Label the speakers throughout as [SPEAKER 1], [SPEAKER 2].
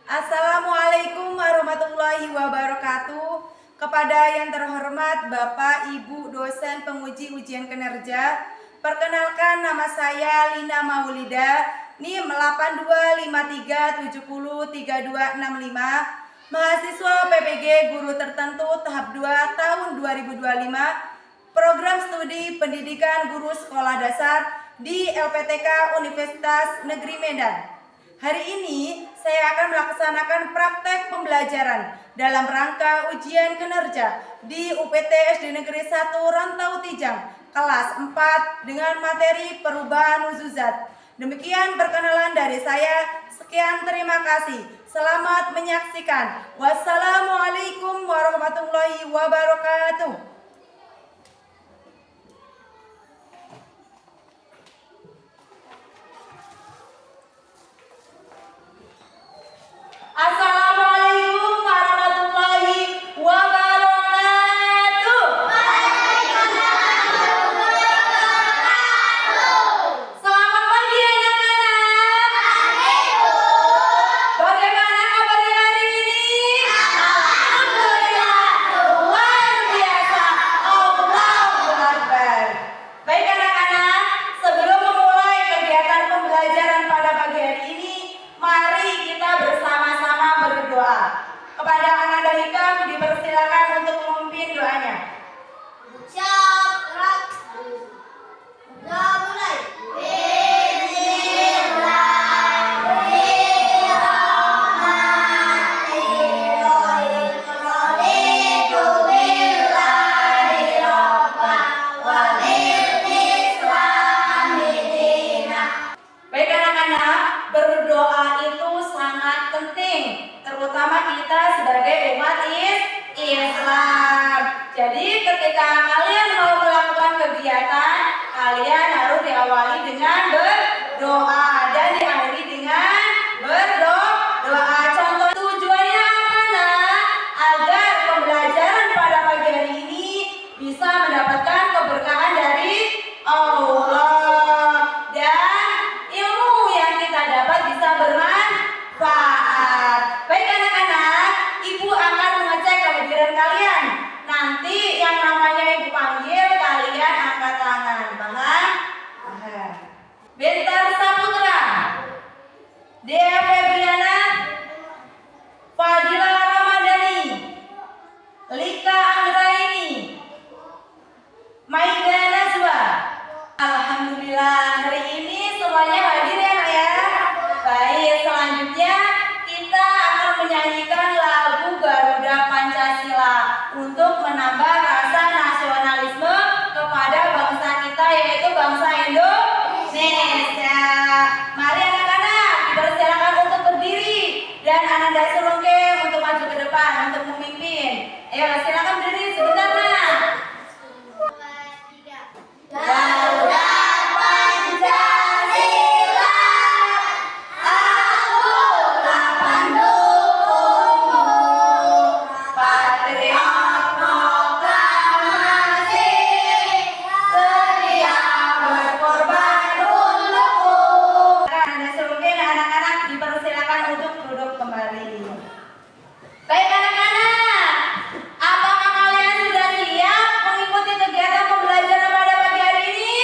[SPEAKER 1] Assalamualaikum warahmatullahi wabarakatuh. Kepada yang terhormat Bapak Ibu dosen penguji ujian kinerja, perkenalkan nama saya Lina Maulida, NIM 8253703265, mahasiswa PPG Guru Tertentu tahap 2 tahun 2025, program studi pendidikan guru sekolah dasar di LPTK Universitas Negeri Medan. Hari ini saya akan melaksanakan praktek pembelajaran dalam rangka ujian kinerja di UPT SD Negeri 1 Rantau Tijang kelas 4 dengan materi perubahan nuzuzat. Demikian perkenalan dari saya. Sekian, terima kasih. Selamat menyaksikan. Wassalamualaikum warahmatullahi wabarakatuh. Assalamualaikum warahmatullahi wabarakatuh. Selamat pagi anak-anak. Bagaimana kabar hari ini? Alhamdulillah, luar biasa. Allahu Akbar. Baik anak-anak, sebelum memulai kegiatan pembelajaran pada pagi hari ini, mari kita bersama-sama berdoa. Kepada Ananda Hikam dipersilakan untuk memimpin doanya. Mulai. Baik anak-anak, berdoa itu sangat penting, terutama kita sebagai umat Islam. Jadi ketika kalian mau melakukan kegiatan, kalian harus diawali dengan berdoa dan diakhiri dengan berdoa. Contoh tujuannya apa nak? Agar pembelajaran pada pagi hari ini bisa mendapatkan keberkahan dari Allah dan ilmu yang kita dapat bisa bermanfaat. Baik anak-anak, ibu akan mengecek kehadiran kalian. Nanti yang namanya ibu panggil, kalian angkat tangan. Paham? Paham. Bentar Saputra, Dea Febriana, Fadila Ramadhani, Lika Anggraini, Maida Nazwa. Alhamdulillah, hari ini semuanya hadir ya nak ya. Baik, selanjutnya kita akan menyanyikan lagu Garuda Pancasila untuk menambah rasa nasionalisme kepada bangsa kita, yaitu bangsa Indonesia. Mari anak-anak dipersilakan untuk berdiri dan Ananda Surungke untuk maju ke depan untuk memimpin. Ayo silakan berdiri sebentar nak. Garuda Pancasila, akulah pendukungmu, patriot proklamasi, sedia berkorban untukmu. Anda seluruhnya anak-anak dipersilakan untuk duduk kembali. Baik anak-anak, apakah kalian sudah siap mengikuti kegiatan pembelajaran pada pagi hari ini?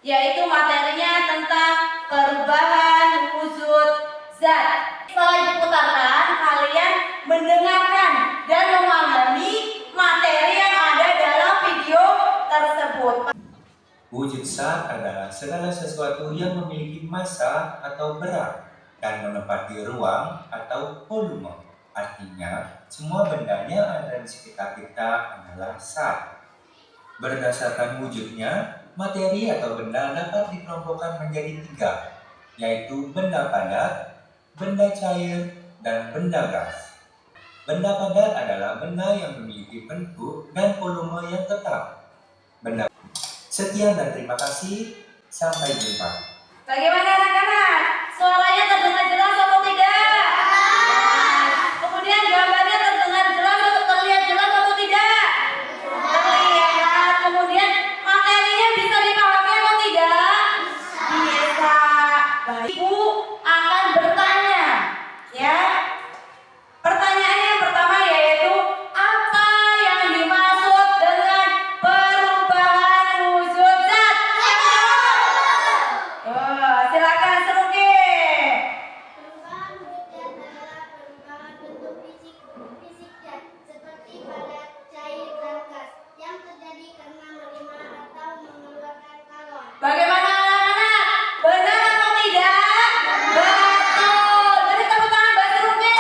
[SPEAKER 1] yaitu materinya tentang perubahan wujud zat. Setelah diputarkan, kalian mendengarkan dan memahami materi yang ada dalam video tersebut.
[SPEAKER 2] Wujud zat adalah segala sesuatu yang memiliki massa atau berat dan menempati ruang atau volume. Artinya, semua benda yang ada di sekitar kita adalah zat. Berdasarkan wujudnya, materi atau benda dapat dikelompokkan menjadi 3, yaitu benda padat, benda cair, dan benda gas. Benda padat adalah benda yang memiliki bentuk dan volume yang tetap. Sekian dan terima kasih. Sampai jumpa.
[SPEAKER 1] Bagaimana anak-anak? Suaranya terdengar jelas atau tidak? Kemudian gambarnya terdengar jelas atau terlihat jelas atau tidak? Terlihat. Kemudian materinya bisa dipahami atau tidak? Bisa. Baik, Ibu akan bertanya, ya. Pertanyaan yang pertama yaitu apa yang dimaksud dengan perubahan wujud zat? Silakan Seruki.
[SPEAKER 3] Perubahan wujud zat adalah perubahan bentuk fisik zat seperti padat, cair, dan gas yang terjadi karena menerima atau mengeluarkan kalor.
[SPEAKER 1] Bagaimana anak-anak? Benar atau tidak? Betul. Beri tepuk tangan buat Seruki.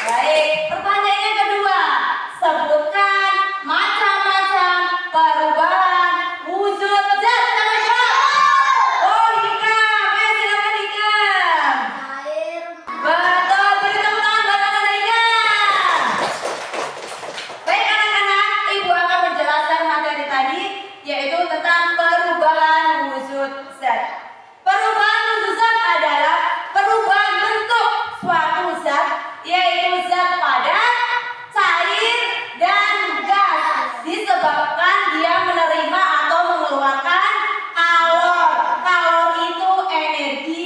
[SPEAKER 1] Baik, pertanyaan yang kedua. Sebutkan macam-macam perubahan wujud zat. Siapa jawab? Oh, Hikam. Silakan Hikam.
[SPEAKER 3] Air,
[SPEAKER 1] Betul, beri tepuk tangan buat anak Hikam. Baik anak-anak, Ibu akan menjelaskan materi tadi, yaitu tentang perubahan wujud zat. Perubahan wujud zat adalah perubahan bentuk suatu zat, yaitu zat padat, cair, dan gas, disebabkan dia menerima atau mengeluarkan kalor. Kalor itu energi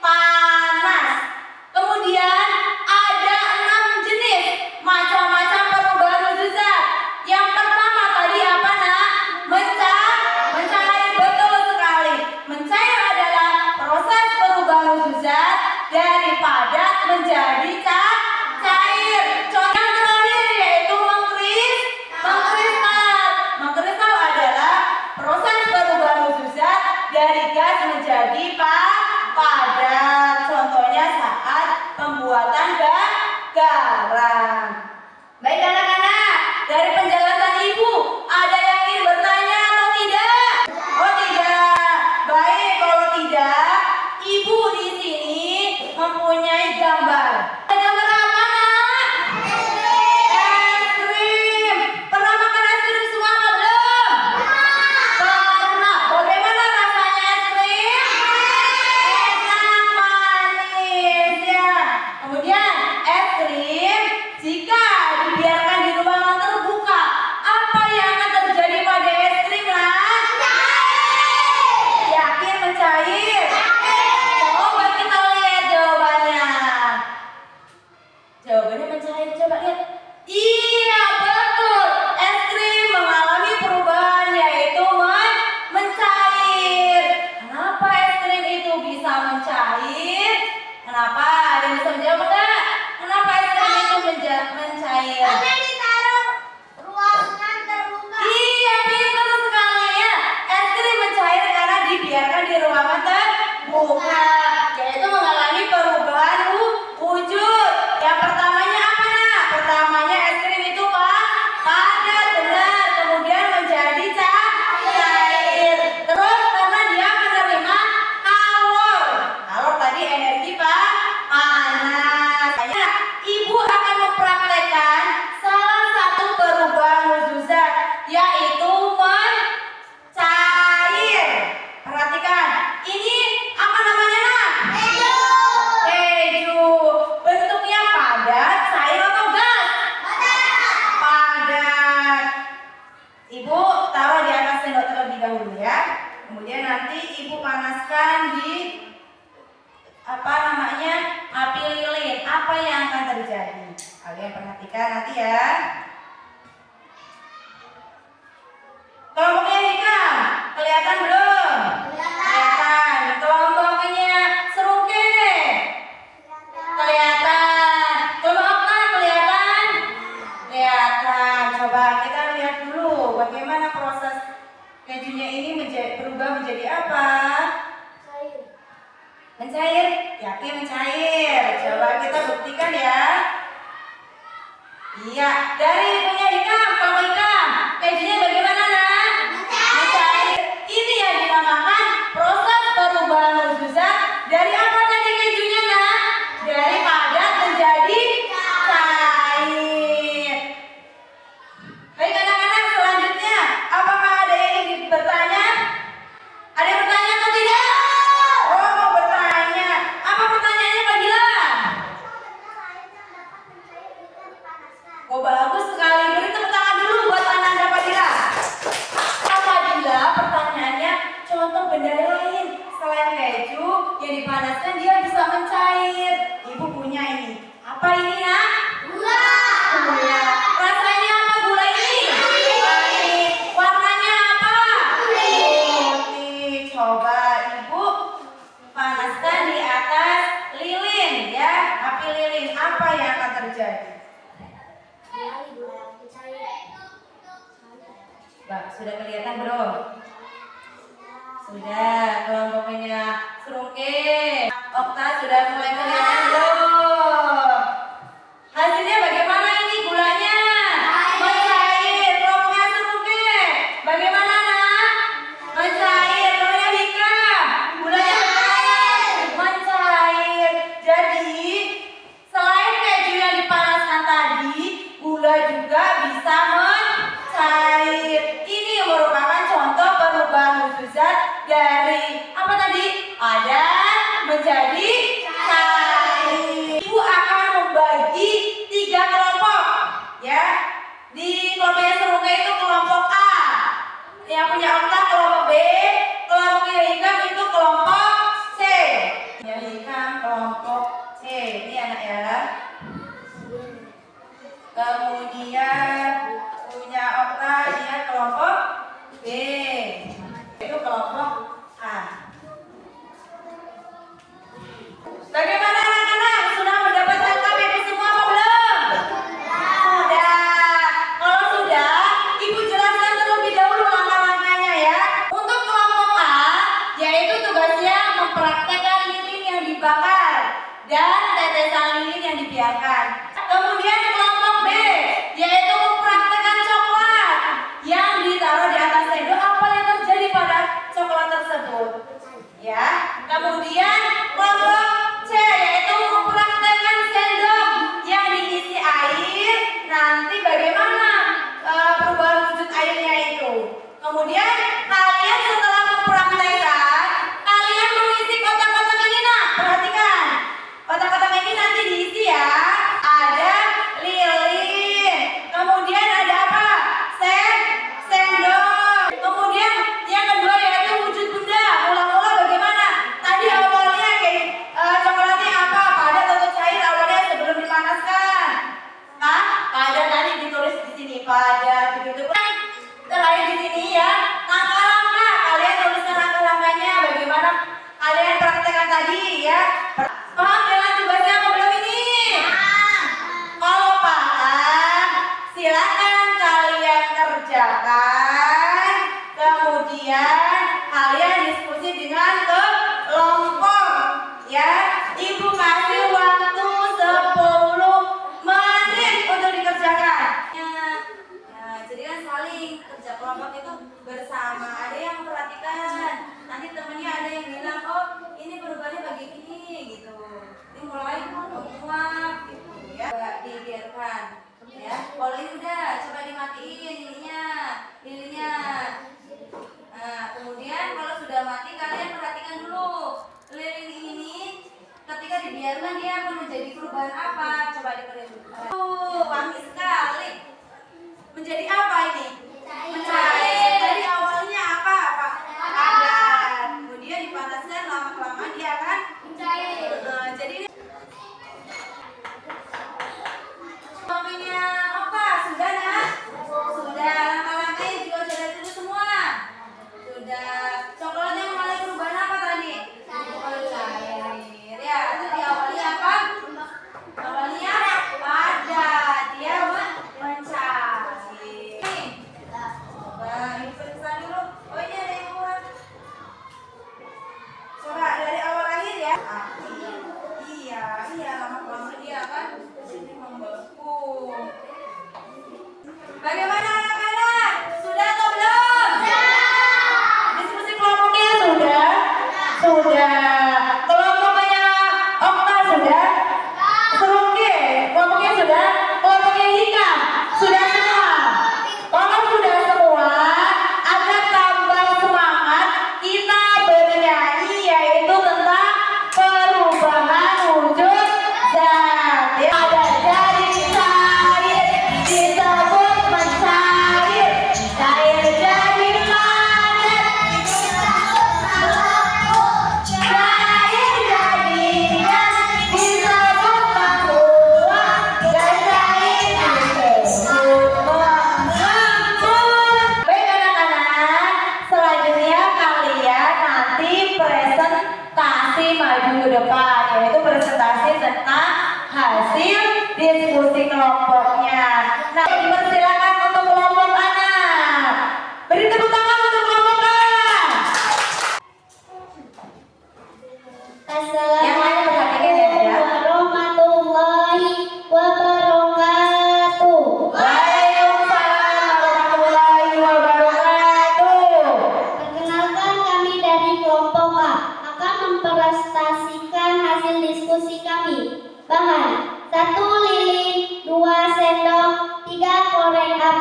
[SPEAKER 1] panas. Kemudian ada 6 jenis macam-macam perubahan wujud zat. Yang pertama tadi apa nak? Mencair. Betul sekali. Mencair adalah proses perubahan wujud zat dari padat menjadi cair. Contoh yang terakhir yaitu mengkristal. Mengkristal adalah proses perubahan wujud zat dari gas menjadi padat. Contohnya saat pembuatan garam. Baik anak-anak, dari penjelasan Ibu, ada yang ingin bertanya atau tidak? Oh tidak. Baik, kalau tidak, Ibu di sini mempunyai gambar. Ada gambar apa nak? Es krim. Pernah makan es krim semua apa belum? Pernah. Bagaimana rasanya es krim? Enak, manis ya. Kemudian es krim jika dibiarkan di ruangan terbuka, apa yang akan terjadi pada es krim lah? Yakin mencair? Coba kita lihat jawabannya. Jawabannya mencair, coba lihat. Iya betul, es krim mengalami perubahan yaitu mencair. Kenapa es krim itu bisa mencair? Kenapa? Ada yang bisa menjawab enggak? Kenapa es krim itu mencair?
[SPEAKER 3] karena ditaruh ruangan terbuka.
[SPEAKER 1] Iya, pintar sekali ya. Es krim mencair karena dibiarkan di ruangan terbuka, yaitu mengalami perubahan wujud. Yang pertamanya apa nak? Pertamanya es krim itu padat, benar. Kemudian menjadi cair. Terus karena dia menerima kalor. Kalor tadi energi panas. Ibu akan mempraktekkan salah satu perubahan wujud zat, yaitu mencair. Perhatikan, ini apa namanya nak? Keju. Bentuknya padat, cair atau gas? Padat. Ibu taruh di atas sendok terlebih dahulu ya. Kemudian nanti Ibu panaskan di api lilin. Apa yang akan terjadi? Kalian perhatikan nanti ya. Kelompoknya Hikam. Kelihatan belum? Kelihatan. Kelompoknya serungke. Kelihatan. Kelompok okta kelihatan? Kelihatan. Coba kita lihat dulu bagaimana proses kejunya ini berubah menjadi apa? Mencair. Yakin mencair? Coba kita buktikan ya. Iya, dari punya Hikam, kalau Hikam, kejunya bagaimana nak? Mencair. Ini yang dinamakan proses perubahan mukjizat. Dari apa tadi kejunya nak? Dari padat menjadi cair. Baik anak-anak, selanjutnya apakah ada yang ingin bertanya? Ada yang bertanya atau tidak? Oh, mau bertanya. Apa pertanyaannya Kak Gilang? Oh, bagus sekali. Beri tepuk tangan dulu buat Ananda Fadila. Apabila pertanyaannya contoh benda lain selain keju yang dipanaskan dia bisa mencair. Ibu punya ini. Apa ini nak? Gula. Gula. Rasanya apa gula ini? Pahit. Warnanya apa? Putih. Coba ibu panaskan di atas lilin ya, api lilin. Apa yang akan terjadi? Sudah kelihatan belum? Sudah. Kelompoknya serungke. Okta sudah mulai kelihatan belum? Hasilnya bagaimana ini gulanya? Mencair. Kelompoknya serungke. Bagaimana nak? Mencair. Kelompoknya Hikam. Gulanya mencair. Jadi selain keju yang dipanaskan tadi, gula juga bisa mencair. Ini merupakan contoh perubahan mukjizat dari apa tadi? Padat menjadi cair. Ibu akan membagi 3 kelompok, ya. Di kelompok serungke itu kelompok A. Yang punya Okta kelompok B, kelompok Hikam itu kelompok C. Ya, Hikam kelompok C. Ini anak ya. Kemudian punya Okta dia kelompok B. Itu kelompok A. Bagaimana anak-anak? Sudah mendapatkan KBP semua apa belum? Sudah. Kalau sudah, Ibu jelaskan terlebih dahulu langkah-langkahnya ya. Untuk kelompok A, yaitu tugasnya mempraktekkan lilin yang dibakar dan tetesan lilin yang dibiarkan. Kemudian kelompok B, yaitu mempraktekkan coklat yang ditaruh di atas sendok. Apa yang terjadi pada coklat tersebut? Ya. Kemudian kelompok C, yaitu mempraktekkan sendok yang diisi air. Nanti bagaimana perubahan wujud airnya itu? Kemudian kalian setelah mempraktekkan, kalian mengisi kotak-kotak ini nak. Perhatikan, kotak-kotak ini nanti diisi ya. Ada lilin. Kemudian ada apa? Sendok. Kemudian yang kedua yaitu wujud benda. Mula-mula bagaimana? Tadi awalnya coklatnya apa? Padat atau cair awalnya sebelum dipanaskan? Padat, tadi ditulis di sini padat begitu. Terakhir di sini ya, langkah-langkah. Kalian tuliskan langkah-langkahnya bagaimana kalian praktekkan tadi ya. Paham dengan tugasnya apa belum ini? Kalau paham, silakan kalian kerjakan. Kemudian kalian diskusi dengan kelompok ya. Ibu kasih waktu 10 menit untuk dikerjakan. Jadi kan saling kerja kelompok itu bersama. Ada yang memperhatikan. Nanti temennya ada yang bilang, oh ini perubahannya bagi ini gitu. Ini mulai menguap gitu ya. Dibiarkan ya. Kalau ini udah coba dimatiin lilinnya. Nah, kemudian kalau sudah mati kalian perhatikan dulu lilin ini ketika dibiarkan dia akan menjadi perubahan apa? Coba diperhatikan. Wangi sekali. Menjadi apa ini? Mencair. Jadi awalnya apa? Padat. Kemudian dipanaskan lama-kelamaan dia akan mencair. Jadi ini kopinya apa? Sudah nak? Sudah. Langkah-langkahnya juga sudah ditulis semua. Sudah.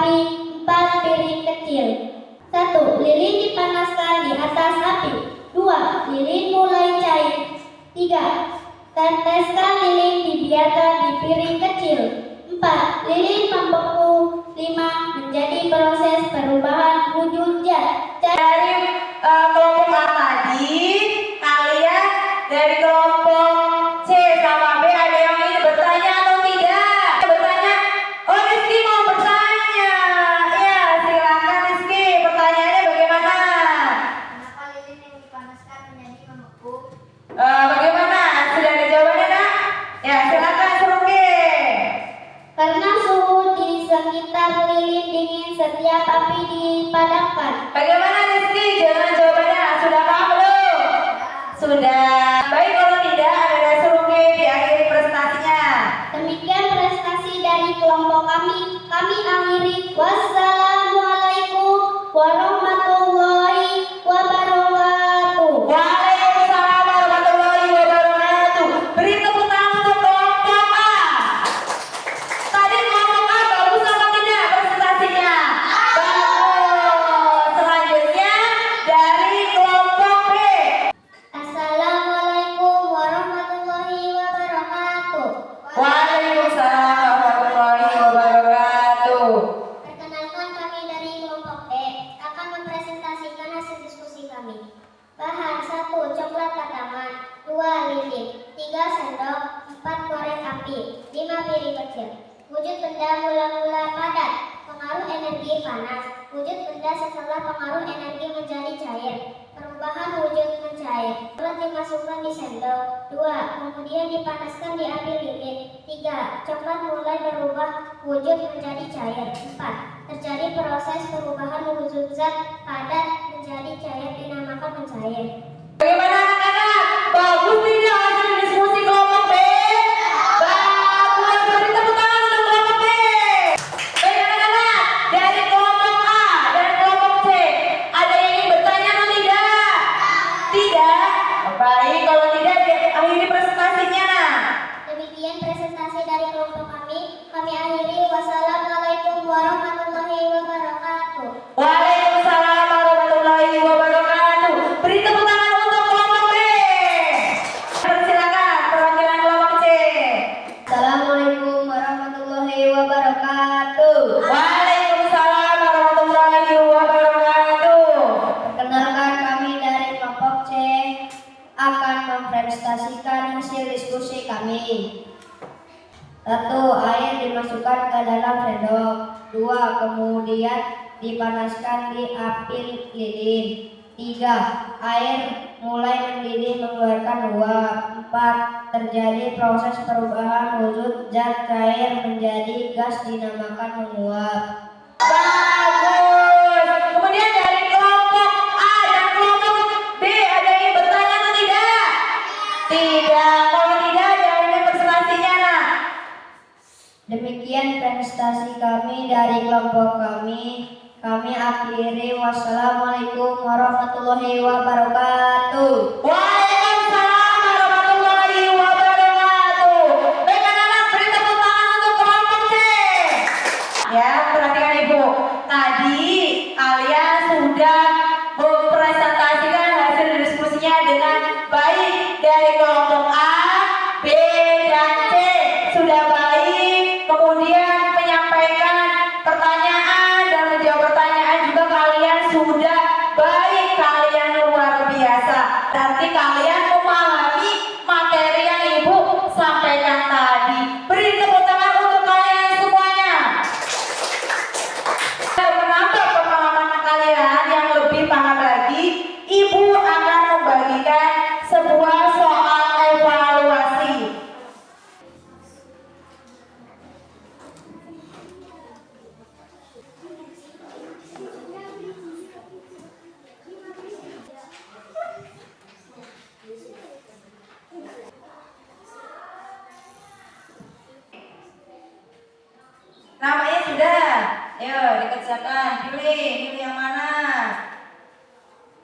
[SPEAKER 3] api 4 piring kecil. 1. Lilin dipanaskan di atas api. 2. Lilin mulai cair. 3. Teteskan lilin dibiarkan di piring kecil. 4. Lilin membeku. 5. Menjadi proses perubahan wujud zat.
[SPEAKER 1] Dari kelompok A tadi, kalian dari kelompok C sama B ada yang ingin bertanya atau tidak? Bertanya? Oh, Rizky mau bertanya. Ya, silakan Rizky. Pertanyaannya bagaimana?
[SPEAKER 3] Kenapa lilin yang dipanaskan menjadi membeku?
[SPEAKER 1] Bagaimana? Sudah ada jawabannya, Nak? Ya, silakan Surungge.
[SPEAKER 3] Karena suhu di sekitar lilin dingin setiap api dipadamkan.
[SPEAKER 1] Bagaimana Rizky? Jawabannya sudah paham belum? Sudah. Baik, kalau tidak ada Surungge diakhiri prestasinya.
[SPEAKER 3] Demikian prestasi dari kelompok kami. Kami akhiri. Wassalamualaikum warahmatullahi wabarakatuh.
[SPEAKER 1] Waalaikumsalam warahmatullahi wabarakatuh. Beri tepuk tangan untuk kelompok A. Tadi kelompok A bagus apa tidak presentasinya? Bagus. Selanjutnya dari kelompok B.
[SPEAKER 3] Assalamualaikum warahmatullahi wabarakatuh.
[SPEAKER 1] Waalaikumsalam warahmatullahi wabarakatuh.
[SPEAKER 3] Perkenalkan, kami dari kelompok B akan mempresentasikan hasil diskusi kami. Bahan: 1. Coklat kataman. 2. Lilin. 3. Sendok. 4. Korek api. 5. Piring kecil. Wujud benda mula-mula padat. Pengaruh energi panas. Wujud benda setelah pengaruh energi menjadi cair. Perubahan wujud mencair. Coklat dimasukkan di sendok. 2. Kemudian dipanaskan di api lilin. 3. Coklat mulai berubah wujud menjadi cair. 4. Terjadi proses perubahan wujud zat padat menjadi cair dinamakan mencair.
[SPEAKER 1] Bagaimana anak-anak? Bagus tidak hasil diskusi kelompok B? Bagus. Beri tepuk tangan untuk kelompok B. Baik anak-anak, dari kelompok A dan kelompok C, ada yang ingin bertanya atau tidak? Tidak? Baik, kalau tidak akhiri presentasinya.
[SPEAKER 3] Demikian presentasi dari kelompok kami. Kami akhiri. Wassalamualaikum warahmatullahi wabarakatuh.
[SPEAKER 1] Waalaikumsalam warahmatullahi wabarakatuh. Beri tepuk tangan untuk kelompok B. Persilakan perwakilan kelompok C.
[SPEAKER 3] Assalamualaikum warahmatullahi wabarakatuh.
[SPEAKER 1] Waalaikumsalam warahmatullahi wabarakatuh.
[SPEAKER 3] Perkenalkan, kami dari kelompok C akan mempresentasikan hasil diskusi kami. 1. Air dimasukkan ke dalam sendok. 2. Kemudian dipanaskan di api lilin. 3. Air mulai mendidih mengeluarkan uap. 4. Terjadi proses perubahan wujud zat cair menjadi gas dinamakan menguap.
[SPEAKER 1] Bagus. Kemudian dari kelompok A dan kelompok B ada yang bertanya atau tidak? Tidak. Kalau tidak akhiri presentasinya, Nak.
[SPEAKER 3] Demikian presentasi kami dari kelompok kami. Kami akhiri. Wassalamualaikum warahmatullahi wabarakatuh.
[SPEAKER 1] Waalaikumsalam warahmatullahi wabarakatuh. Baik anak-anak, beri tepuk tangan untuk kelompok C. Ya, perhatikan Ibu. Tadi kalian sudah mempresentasikan hasil diskusinya dengan baik. Dari kelompok A, B, dan C sudah baik. Kemudian menyampaikan pertanyaan dan menjawab pertanyaan juga kalian sudah baik. Kalian luar biasa. Berarti kalian memahami materi yang Ibu sampaikan tadi. Beri tepuk tangan untuk kalian semuanya. Menambah pemahaman kalian yang lebih paham lagi, Ibu akan membagikan sebuah soal evaluasi. Namanya sudah. Ayo dikerjakan. Pilih yang mana?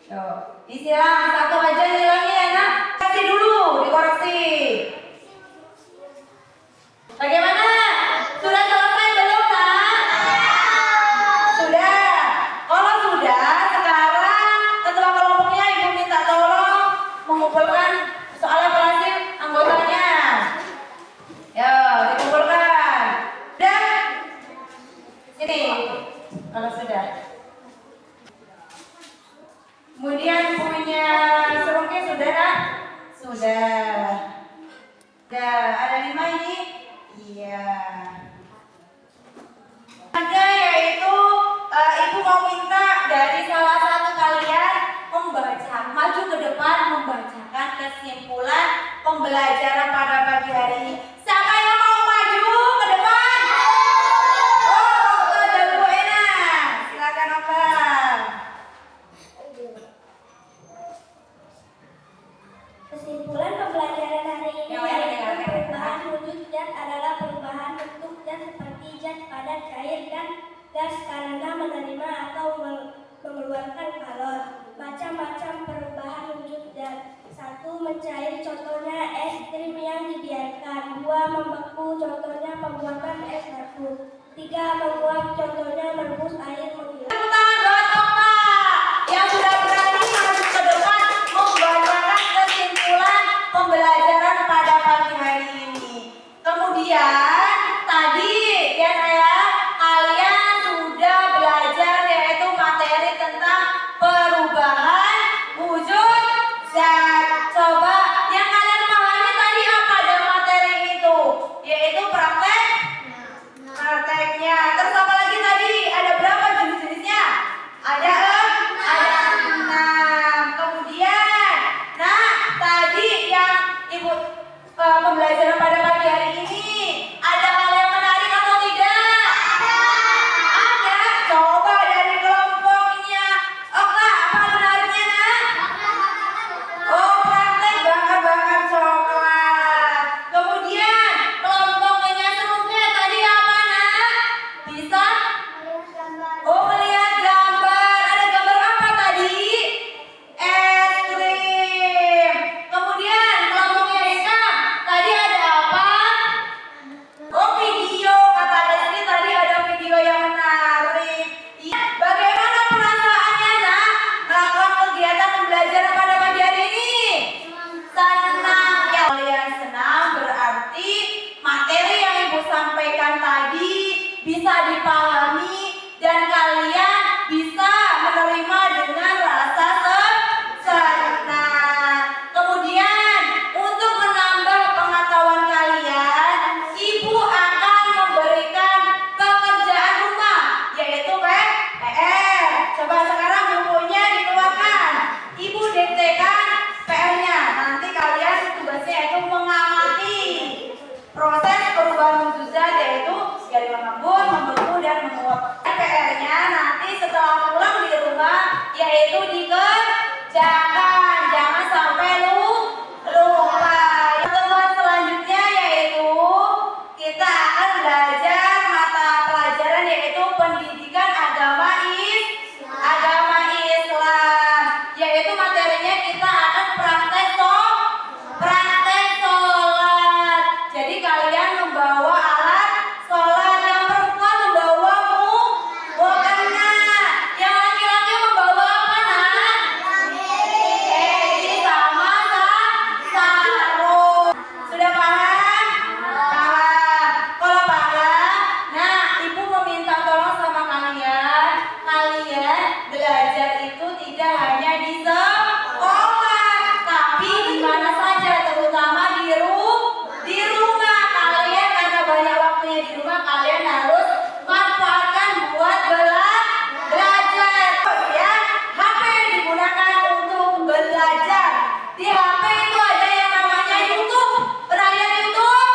[SPEAKER 1] Yo, disilang satu aja nilainya ya, Nak. Kasih dulu, dikoreksi. Bagaimana? Sudah selesai belum, Nak? Sudah. Ada 5 ini? Iya. Ada yaitu ibu mau minta dari salah satu kalian maju ke depan membacakan kesimpulan pembelajaran pada pagi hari ini. Siapa yang mau maju ke depan? Oh, ada Bu Ena. Silakan Abang.
[SPEAKER 3] Kesimpulan pembelajaran hari ini
[SPEAKER 1] Yang lain
[SPEAKER 3] yaitu
[SPEAKER 1] dengarkan.
[SPEAKER 3] perubahan wujud zat adalah perubahan bentuk zat seperti zat padat, cair, dan gas karena menerima atau mengeluarkan kalor. Macam-macam perubahan wujud zat. 1. Mencair, contohnya es krim yang dibiarkan. 2. Membeku, contohnya pembuatan es batu. 3. Menguap, contohnya merebus air menghilang.
[SPEAKER 1] Tepuk tangan buat Okta yang sudah berani maju ke depan membacakan kesimpulan pembelajaran pada pagi hari ini. Kemudian tadi ya kalian sudah belajar yaitu materi tentang perubahan wujud zat. Coba yang kalian pahami tadi apa dari materi itu? Yaitu prakteknya. Terus apa lagi tadi? Ada berapa jenis-jenisnya? Ada 6. Kemudian, tadi yang ibu pembelajaran pada pagi hari ini ada hal yang menarik atau tidak? Ada. Coba dari kelompoknya. Oke, apa menariknya nak? Oh, praktek bakar-bakar coklat. Kemudian kelompoknya serunya tadi apa nak? Bisa? Oh, melihat gambar. Ada gambar apa tadi? Es krim. Kemudian kelompoknya Eka tadi ada apa? Oh, video. Kata Desi tadi ada video yang menarik. Iya. Bagaimana perasaannya nak melakukan kegiatan pembelajaran pada pagi hari ini? Senang. Ya, kalian senang berarti materi yang ibu sampaikan tadi bisa dipahami dan kalian bisa menerima dengan rasa senang. Kemudian untuk menambah pengetahuan kalian, ibu akan memberikan pekerjaan rumah yaitu PR. Coba sekarang bukunya dikeluarkan. Ibu diktekan PR-nya. Nanti kalian tugasnya yaitu mengamati proses perubahan wujud zat yaitu dari mengembun, membeku, dan menguap. PR-nya nanti setelah pulang di rumah yaitu dikerjakan. Jangan sampai lupa. Teman selanjutnya yaitu kita akan belajar mata pelajaran yaitu pendidikan agama Islam. Yaitu materinya kita akan praktek sholat. Jadi kalian membawa alat sholat. Yang perempuan membawa mukena. Yang laki-laki membawa apa nak? Peci sama sarung. Sudah paham? Paham. Kalau paham, ibu meminta tolong sama kalian. Kalian belajar itu tidak hanya di sekolah, tapi di mana saja, terutama di rumah. Kalian karena banyak waktunya di rumah, kalian harus manfaatkan buat belajar. Ya, HP digunakan untuk belajar. Di HP itu ada yang namanya YouTube. Pernah lihat YouTube?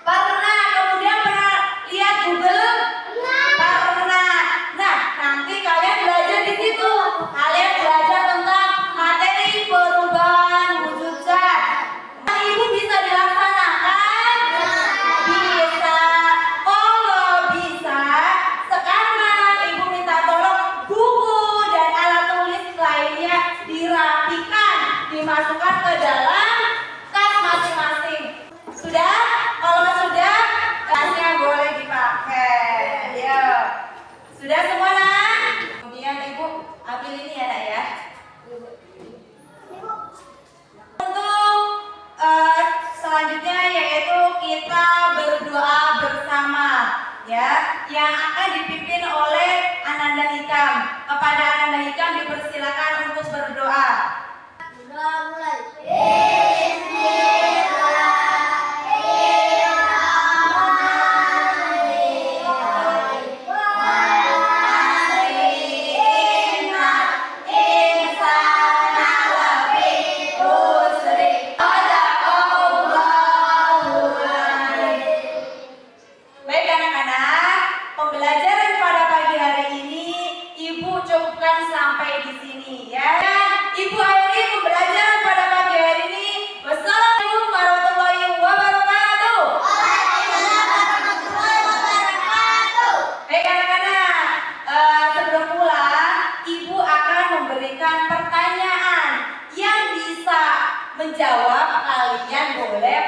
[SPEAKER 1] Pernah. Kemudian pernah lihat Google? Pernah. Nanti kalian belajar di situ. Kalian belajar tentang materi perubahan wujud zat. Ibu bisa dilaksanakan? Bisa. Kalau bisa, sekarang ibu minta tolong buku dan alat tulis lainnya dirapikan, dimasukkan ke dalam tas masing-masing. Sudah? Kalau sudah, tasnya boleh dipakai. Ya. Sudah semua nak? Kemudian ibu ambil ini ya nak ya. Untuk selanjutnya yaitu kita berdoa bersama ya, yang akan dipimpin oleh Ananda Hikam. Kepada Ananda Hikam dipersilakan untuk berdoa.
[SPEAKER 3] Doa mulai.
[SPEAKER 1] Baik anak-anak, pembelajaran pada pagi hari ini Ibu cukupkan sampai di sini ya. Dan Ibu akhiri pembelajaran pada pagi hari ini. Wassalamualaikum warahmatullahi wabarakatuh. Baik anak-anak, sebelum pulang Ibu akan memberikan pertanyaan yang bisa menjawab, kalian boleh